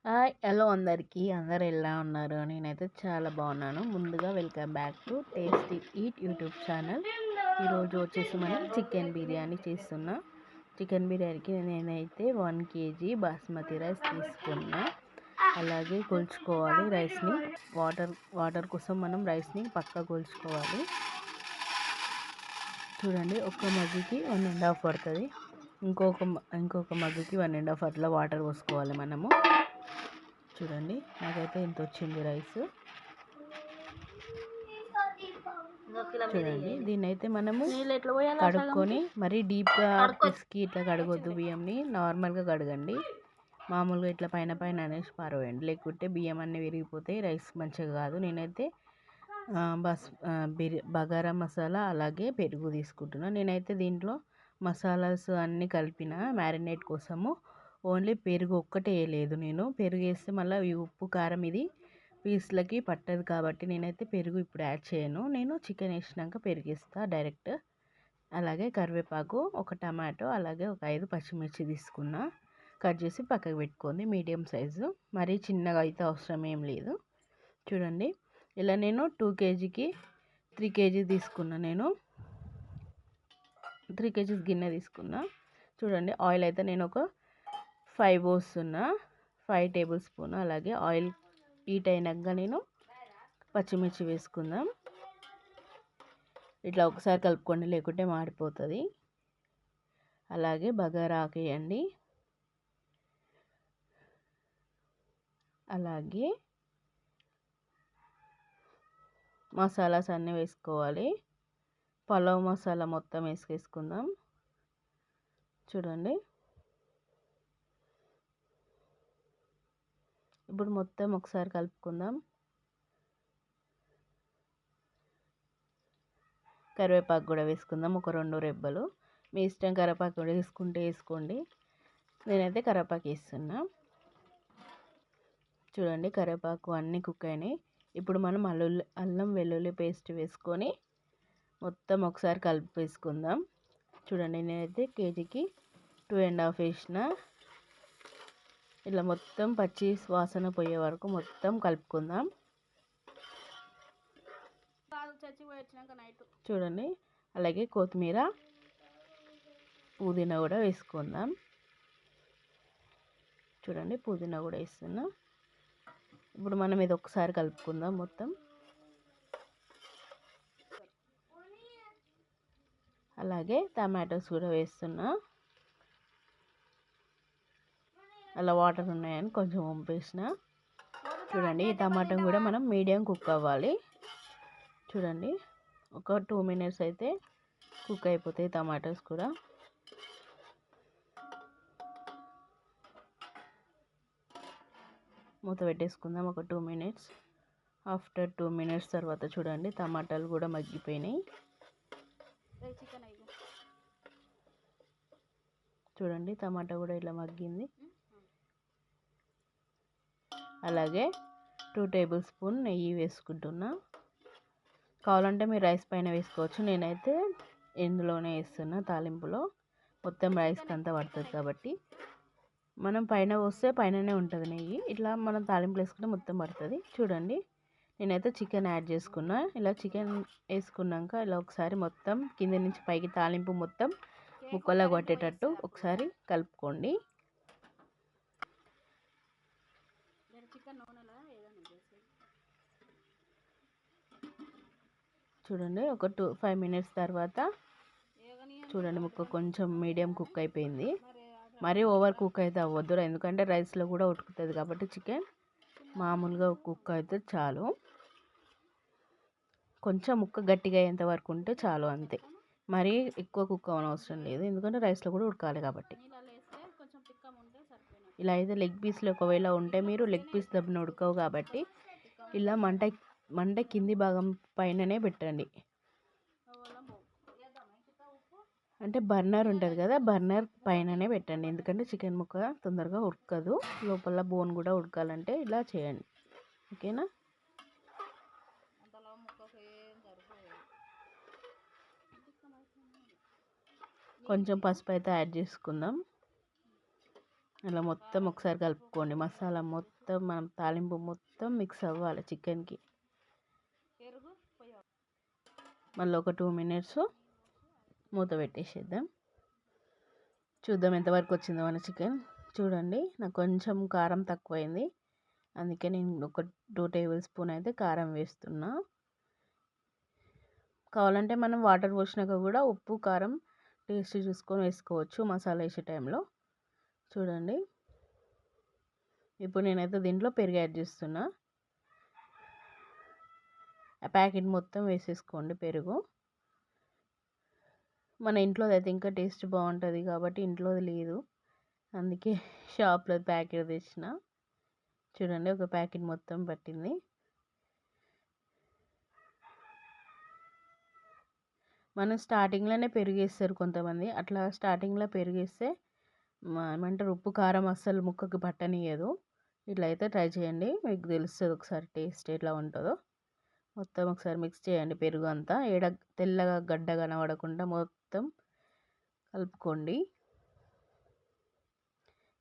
Hi hello అందరికీ అందరు ఎలా ఉన్నారు? నేనైతే చాలా బాగున్నాను. ముందుగా welcome back to tasty eat YouTube channel. ఈరోజు వచ్చేసి మనం చికెన్ బిర్యానీ చేస్తున్నా. చికెన్ బిర్యానీకి నేనైతే 1 kg బాస్మతి రైస్ తీసుకున్నా. అలాగే కొలుచుకోవాలి రైస్ని. వాటర్ కోసం మనం రైస్ని పక్కా కొలుచుకోవాలి. చూడండి, ఒక్క మగ్గుకి 1.5 పడుతుంది. ఇంకొక మగ్గుకి 1.5 అట్లా వాటర్ పోసుకోవాలి మనము. చూడండి, నాకైతే ఇంత వచ్చింది రైస్. చూడండి, దీన్ని అయితే మనము కడుక్కొని మరీ డీప్గా పిసికి ఇట్లా కడగొద్దు. బియ్యంని నార్మల్గా కడగండి. మామూలుగా ఇట్లా పైన అనేసి పారవేయండి, లేకుంటే బియ్యం అన్నీ విరిగిపోతాయి, రైస్ మంచిగా కాదు. నేనైతే బగారా మసాలా అలాగే పెరుగు తీసుకుంటున్నాను. నేనైతే దీంట్లో మసాలాస్ అన్నీ కలిపిన మ్యారినేట్ కోసము ఓన్లీ పెరుగు ఒక్కటే వేయలేదు. నేను పెరుగు వేస్తే మళ్ళీ ఈ ఉప్పు కారం ఇది పీస్లకి పట్టదు కాబట్టి నేనైతే పెరుగు ఇప్పుడు యాడ్ చేయను. నేను చికెన్ వేసినాక పెరుగు వేస్తాను డైరెక్ట్. అలాగే కరివేపాకు, ఒక టమాటో, అలాగే ఒక 5 పచ్చిమిర్చి తీసుకున్నా. కట్ చేసి పక్కకు పెట్టుకోండి, మీడియం సైజు. మరీ చిన్నగా అయితే అవసరం ఏం లేదు. చూడండి, ఇలా నేను 2 kgకి 3 kg తీసుకున్నా. నేను 3 kg గిన్నె తీసుకున్నా. చూడండి, ఆయిల్ అయితే నేను ఒక 5 పోస్తున్నా, 5 టేబుల్ స్పూన్. అలాగే ఆయిల్ హీట్ అయినాక నేను పచ్చిమిర్చి వేసుకుందాం. ఇట్లా ఒకసారి కలుపుకోండి, లేకుంటే మాడిపోతుంది. అలాగే బగారా ఆకు వేయండి. అలాగే మసాలాస్ అన్నీ వేసుకోవాలి. పలావ్ మసాలా మొత్తం వేసుకుందాం. చూడండి, ఇప్పుడు మొత్తం ఒకసారి కలుపుకుందాం. కరివేపాకు కూడా వేసుకుందాం, ఒక 2 రెబ్బలు. మీ ఇష్టం, కరివేపాకు కూడా వేసుకోండి. నేనైతే కరివేపాకు వేస్తున్నా. చూడండి, కరివేపాకు అన్నీ కుక్ అయినాయి. ఇప్పుడు మనం అల్లం వెల్లుల్లి పేస్ట్ వేసుకొని మొత్తం ఒకసారి కలిపేసుకుందాం. చూడండి, నేనైతే కేజీకి 2.5 వేసిన. ఇలా మొత్తం పచ్చి వాసన పోయే వరకు మొత్తం కలుపుకుందాం. చూడండి, అలాగే కొత్తిమీర, పుదీనా కూడా వేసుకుందాం. చూడండి, పుదీనా కూడా వేస్తున్నా. ఇప్పుడు మనం ఇది ఒకసారి కలుపుకుందాం మొత్తం. అలాగే టమాటోస్ కూడా వేస్తున్నా. అలా వాటర్ ఉన్నాయని కొంచెం వంపేసిన. చూడండి, ఈ టమాటో కూడా మనం మీడియం కుక్ అవ్వాలి. చూడండి, ఒక 2 minutes అయితే కుక్ అయిపోతాయి టమాటోస్ కూడా. మూత పెట్టేసుకుందాం ఒక 2 minutes. ఆఫ్టర్ 2 minutes తర్వాత చూడండి, టమాటాలు కూడా మగ్గిపోయినాయి. చూడండి, టమాటా కూడా ఇలా మగ్గింది. అలాగే 2 టేబుల్ స్పూన్ నెయ్యి వేసుకుంటున్నా. కావాలంటే మీరు రైస్ పైన వేసుకోవచ్చు. నేనైతే ఇందులోనే వేస్తున్నా, తాలింపులో. మొత్తం రైస్కి అంతా పడుతుంది కాబట్టి మనం పైన పోస్తే పైననే ఉంటుంది నెయ్యి. ఇట్లా మనం తాలింపులు వేసుకుంటే మొత్తం పడుతుంది. చూడండి, నేనైతే చికెన్ యాడ్ చేసుకున్నా. ఇలా చికెన్ వేసుకున్నాక ఇలా ఒకసారి మొత్తం కింద నుంచి పైకి తాలింపు మొత్తం ముక్కలా కొట్టేటట్టు ఒకసారి కలుపుకోండి. చూడండి, ఒక 5 minutes తర్వాత చూడండి, ముక్క కొంచెం మీడియం కుక్ అయిపోయింది. మరీ ఓవర్ కుక్ అయితే అవ్వద్దు, ఎందుకంటే రైస్లో కూడా ఉడుకుతుంది కాబట్టి. చికెన్ మామూలుగా కుక్ అయితే చాలు. కొంచెం ముక్క గట్టిగా అయ్యేంత వరకు ఉంటే చాలు, అంతే. మరీ ఎక్కువ కుక్ అవ్వని అవసరం లేదు, ఎందుకంటే రైస్లో కూడా ఉడకాలి కాబట్టి. ఇలా అయితే లెగ్ పీస్లు ఒకవేళ ఉంటే మీరు లెగ్ పీస్ దబ్బున ఉడకవు కాబట్టి ఇలా మంట కింది భాగం పైననే పెట్టండి. అంటే బర్నర్ ఉంటుంది కదా, బర్నర్ పైననే పెట్టండి. ఎందుకంటే చికెన్ ముక్క తొందరగా ఉడకదు, లోపల బోన్ కూడా ఉడకాలంటే ఇలా చేయండి. ఓకేనా? కొంచెం పసుపు అయితే యాడ్ చేసుకుందాం. అలా మొత్తం ఒకసారి కలుపుకోండి. మసాలా మొత్తం మనం తాలింపు మొత్తం మిక్స్ అవ్వాలి చికెన్కి. మళ్ళీ ఒక 2 మినిట్స్ మూత పెట్టేసేద్దాం. చూద్దాం ఎంతవరకు వచ్చిందో మన చికెన్. చూడండి నాకు కొంచెం కారం తక్కువైంది, అందుకే నేను ఒక 2 టేబుల్ స్పూన్ అయితే కారం వేస్తున్నా. కావాలంటే మనం వాటర్ పోసినాక కూడా ఉప్పు కారం టేస్ట్ చూసుకొని వేసుకోవచ్చు మసాలా వేసే టైంలో. చూడండి ఇప్పుడు నేనైతే దీంట్లో పెరుగు యాడ్ చేస్తున్నా. ఆ ప్యాకెట్ మొత్తం వేసేసుకోండి పెరుగు. మన ఇంట్లోది అయితే ఇంకా టేస్ట్ బాగుంటుంది కాబట్టి ఇంట్లోది లేదు, అందుకే షాప్లో ప్యాకెట్ తెచ్చిన. చూడండి ఒక ప్యాకెట్ మొత్తం పట్టింది. మనం స్టార్టింగ్లోనే పెరిగేస్తారు కొంతమంది, అట్లా స్టార్టింగ్లో పెరిగేస్తే ఏమంటారు ఉప్పు కారం అస్సలు ముక్కకి పట్టనియదు. ఇట్లా అయితే ట్రై చేయండి, మీకు తెలుస్తుంది ఒకసారి టేస్ట్ ఎట్లా ఉంటుందో. మొత్తం ఒకసారి మిక్స్ చేయండి. పెరుగు అంతా తెల్లగా గడ్డ కనబడకుండా మొత్తం కలుపుకోండి.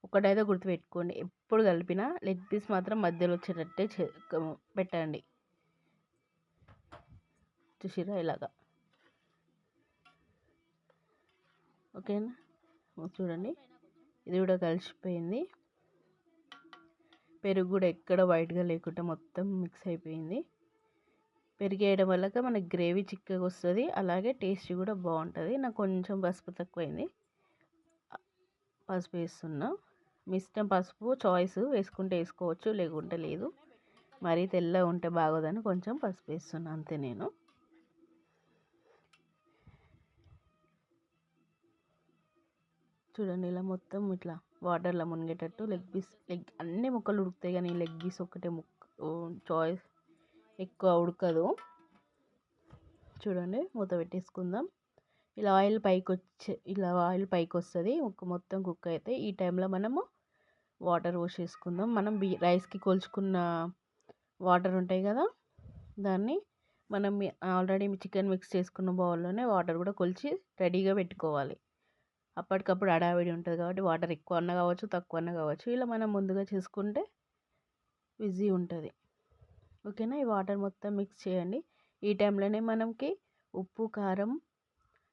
ఒకటైతే గుర్తుపెట్టుకోండి, ఎప్పుడు కలిపినా లెగ్ పీస్ మాత్రం మధ్యలో వచ్చేటట్టే పెట్టండి. చూసిరా ఇలాగా, ఓకేనా? చూడండి ఇది కూడా కలిసిపోయింది. పెరుగు కూడా ఎక్కడ వైట్గా లేకుండా మొత్తం మిక్స్ అయిపోయింది. పెరుగు వేయడం వల్ల మనకి గ్రేవీ చిక్కగా వస్తుంది, అలాగే టేస్ట్ కూడా బాగుంటుంది. నాకు కొంచెం పసుపు తక్కువైంది, పసుపు వేస్తున్నా. మీ ఇష్టం, పసుపు చాయిస్, వేసుకుంటే వేసుకోవచ్చు లేకుంటే లేదు. మరీ తెల్లగా ఉంటే బాగోదని కొంచెం పసుపు వేస్తున్నా అంతే నేను. చూడండి ఇలా మొత్తం ఇట్లా వాటర్లో మునిగేటట్టు లెగ్ అన్ని ముక్కలు ఉడుకుతాయి, కానీ లెగ్ పీస్ ఒక్కటే చాయిస్ ఎక్కువ ఉడకదు. చూడండి మూత పెట్టేసుకుందాం. ఇలా ఆయిల్ పైకి వస్తుంది మొత్తం కుక్ అయితే. ఈ టైంలో మనము వాటర్ పోసేసుకుందాం. మనం రైస్కి కొలుచుకున్న వాటర్ ఉంటాయి కదా, దాన్ని మనం ఆల్రెడీ చికెన్ మిక్స్ చేసుకున్న బౌల్లోనే వాటర్ కూడా కొలిచి రెడీగా పెట్టుకోవాలి. అప్పటికప్పుడు హడావిడి ఉంటుంది కాబట్టి వాటర్ ఎక్కువ అన్న కావచ్చు తక్కువ అన్న కావచ్చు, ఇలా మనం ముందుగా చేసుకుంటే ఈజీ ఉంటుంది. ఓకేనా? ఈ వాటర్ మొత్తం మిక్స్ చేయండి. ఈ టైంలోనే మనకి ఉప్పు కారం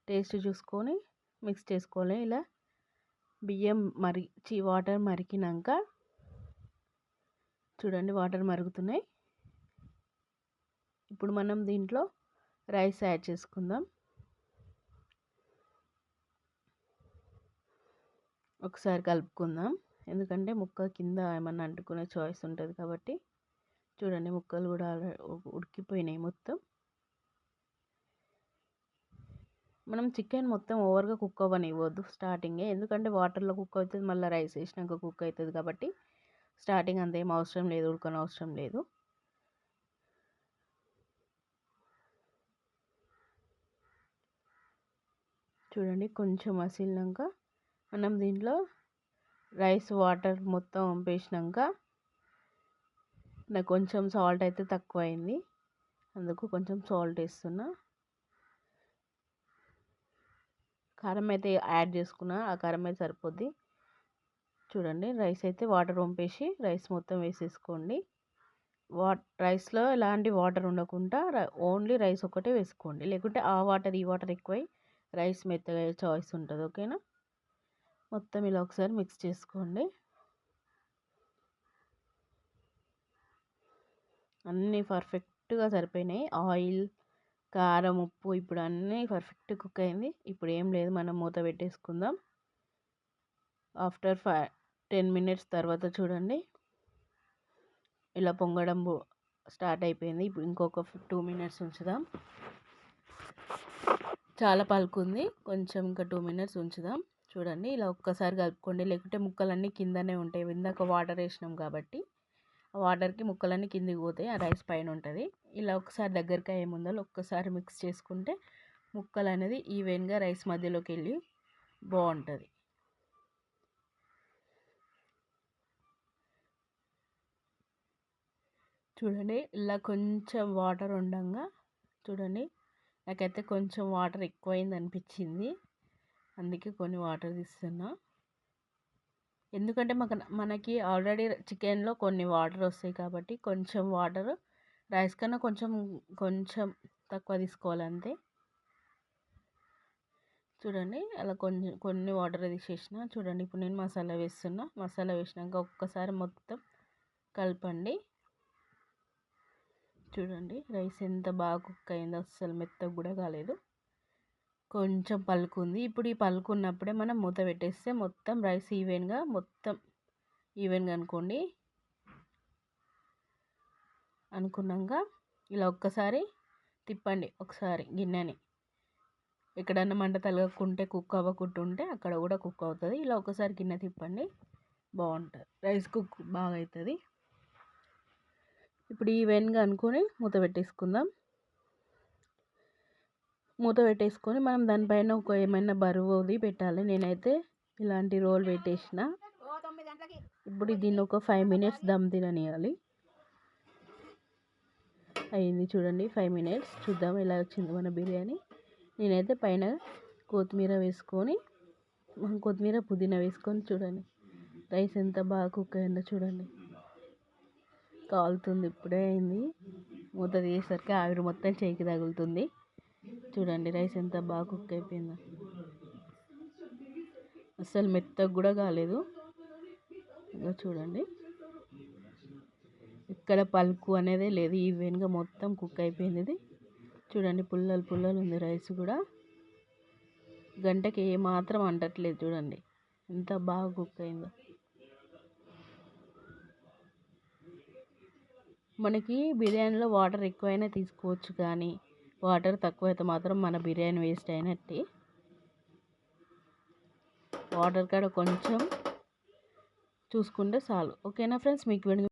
టేస్ట్ చూసుకొని మిక్స్ చేసుకోవాలి. ఇలా బియ్యం వాటర్ మరిగినాక చూడండి వాటర్ మరుగుతున్నాయి. ఇప్పుడు మనం దీంట్లో రైస్ యాడ్ చేసుకుందాం. ఒకసారి కలుపుకుందాం, ఎందుకంటే ముక్క కింద ఏమన్నా అంటుకునే చాయిస్ ఉంటుంది కాబట్టి. చూడండి ముక్కలు కూడా ఉడికిపోయినాయి మొత్తం. మనం చికెన్ మొత్తం ఓవర్గా కుక్ అవ్వనివ్వద్దు స్టార్టింగే, ఎందుకంటే వాటర్లో కుక్ అవుతుంది, మళ్ళీ రైస్ వేసినాక కుక్ అవుతుంది కాబట్టి స్టార్టింగ్ అంతేం అవసరం లేదు, ఉడకనవసరం లేదు. చూడండి కొంచెం మసిలినాక మనం దీంట్లో రైస్ వాటర్ మొత్తం వంపేసినాక నాకు కొంచెం సాల్ట్ అయితే తక్కువ అయింది, అందుకు కొంచెం సాల్ట్ వేస్తున్నా. కారం అయితే యాడ్ చేసుకున్నా, ఆ కారం అయితే సరిపోద్ది. చూడండి రైస్ అయితే వాటర్ వంపేసి రైస్ మొత్తం వేసేసుకోండి. రైస్లో ఎలాంటి వాటర్ ఉండకుండా ఓన్లీ రైస్ ఒకటే వేసుకోండి, లేకుంటే ఆ వాటర్ ఈ వాటర్ ఎక్కువై రైస్ మెత్తగా చాయిస్ ఉంటుంది. ఓకేనా? మొత్తం ఇలా ఒకసారి మిక్స్ చేసుకోండి. అన్నీ పర్ఫెక్ట్గా సరిపోయినాయి. ఆయిల్, కారం, ఉప్పు ఇప్పుడు అన్నీ పర్ఫెక్ట్ కుక్ అయింది. ఇప్పుడు ఏం లేదు, మనం మూత పెట్టేసుకుందాం. ఆఫ్టర్ 10 మినిట్స్ తర్వాత చూడండి ఇలా పొంగడం స్టార్ట్ అయిపోయింది. ఇప్పుడు ఇంకొక 2 మినిట్స్ ఉంచుదాం. చాలా పలుకుంది, కొంచెం ఇంకా 2 మినిట్స్ ఉంచుదాం. చూడండి ఇలా ఒక్కసారి కలుపుకోండి, లేకుంటే ముక్కలన్నీ కిందనే ఉంటాయి. ఇందాక వాటర్ వేసినాం కాబట్టి ఆ వాటర్కి ముక్కలన్నీ కిందికి పోతాయి, ఆ రైస్ పైన ఉంటుంది. ఇలా ఒకసారి దగ్గరికి అయ్యే ముందర ఒక్కసారి మిక్స్ చేసుకుంటే ముక్కలు అనేది ఈవెన్గా రైస్ మధ్యలోకి వెళ్ళి బాగుంటుంది. చూడండి ఇలా కొంచెం వాటర్ ఉండగా, చూడండి నాకైతే కొంచెం వాటర్ ఎక్కువైంది అనిపించింది, అందుకే కొన్ని వాటర్ తీస్తున్నా. ఎందుకంటే మనకి ఆల్రెడీ చికెన్లో కొన్ని వాటర్ వస్తాయి కాబట్టి కొంచెం వాటర్ రైస్ కన్నా కొంచెం కొంచెం తక్కువ తీసుకోవాలి అంతే. చూడండి అలా కొన్ని వాటర్ తీసేసిన. చూడండి ఇప్పుడు నేను మసాలా వేస్తున్నా. మసాలా వేసినాక ఒక్కసారి మొత్తం కలపండి. చూడండి రైస్ ఎంత బాగా కుక్ అయిందో, అస్సలు మెత్తగా కూడా కాలేదు, కొంచెం పలుకుంది. ఇప్పుడు ఈ పలుకున్నప్పుడే మనం మూత పెట్టేస్తే మొత్తం రైస్ మొత్తం ఈవెన్గా అనుకున్నాక ఇలా ఒక్కసారి తిప్పండి. ఒకసారి గిన్నెని ఎక్కడన్నా మంట తలగకుంటే కుక్ అవ్వకుంటుంటే అక్కడ కూడా కుక్ అవుతుంది. ఇలా ఒకసారి గిన్నె తిప్పండి, బాగుంటుంది రైస్ కుక్ బాగా అవుతుంది. ఇప్పుడు ఈవెన్గా అనుకొని మూత పెట్టేసుకుందాం. మూత పెట్టేసుకొని మనం దానిపైన ఏమైనా బరువుది పెట్టాలి. నేనైతే ఇలాంటి రోల్ పెట్టేసిన. ఇప్పుడు దీన్ని ఒక 5 మినిట్స్ దమ్ తిననియాలి. అయింది చూడండి 5 మినిట్స్. చూద్దాం ఎలా వచ్చింది మన బిర్యానీ. నేనైతే పైన కొత్తిమీర వేసుకొని, కొత్తిమీర పుదీనా వేసుకొని చూడండి రైస్ ఎంత బాగా కుక్ అయిందో చూడండి. కాలుతుంది, ఇప్పుడే అయింది. మూత తీసేసరికి ఆవిరి మొత్తం చేయికి తగులుతుంది. చూడండి రైస్ ఎంత బాగా కుక్ అయిపోయిందో, అస్సలు మెత్తగా కూడా కాలేదు. ఇంకా చూడండి ఇక్కడ పలుకు అనేది లేదు, ఈవెన్గా మొత్తం కుక్ అయిపోయింది. ఇది చూడండి పుల్లలు పుల్లలు ఉంది రైస్ కూడా, గంటకి ఏమాత్రం అంటట్లేదు. చూడండి ఎంత బాగా కుక్ అయిందో. మనకి బిర్యానీలో వాటర్ ఎక్కువైనా తీసుకోవచ్చు, కానీ వాటర్ తక్కువైతే మాత్రం మన బిర్యానీ వేస్ట్ అయినట్టే. వాటర్ కాడ కొంచెం చూసుకుంటే చాలు. ఓకేనా ఫ్రెండ్స్, మీకు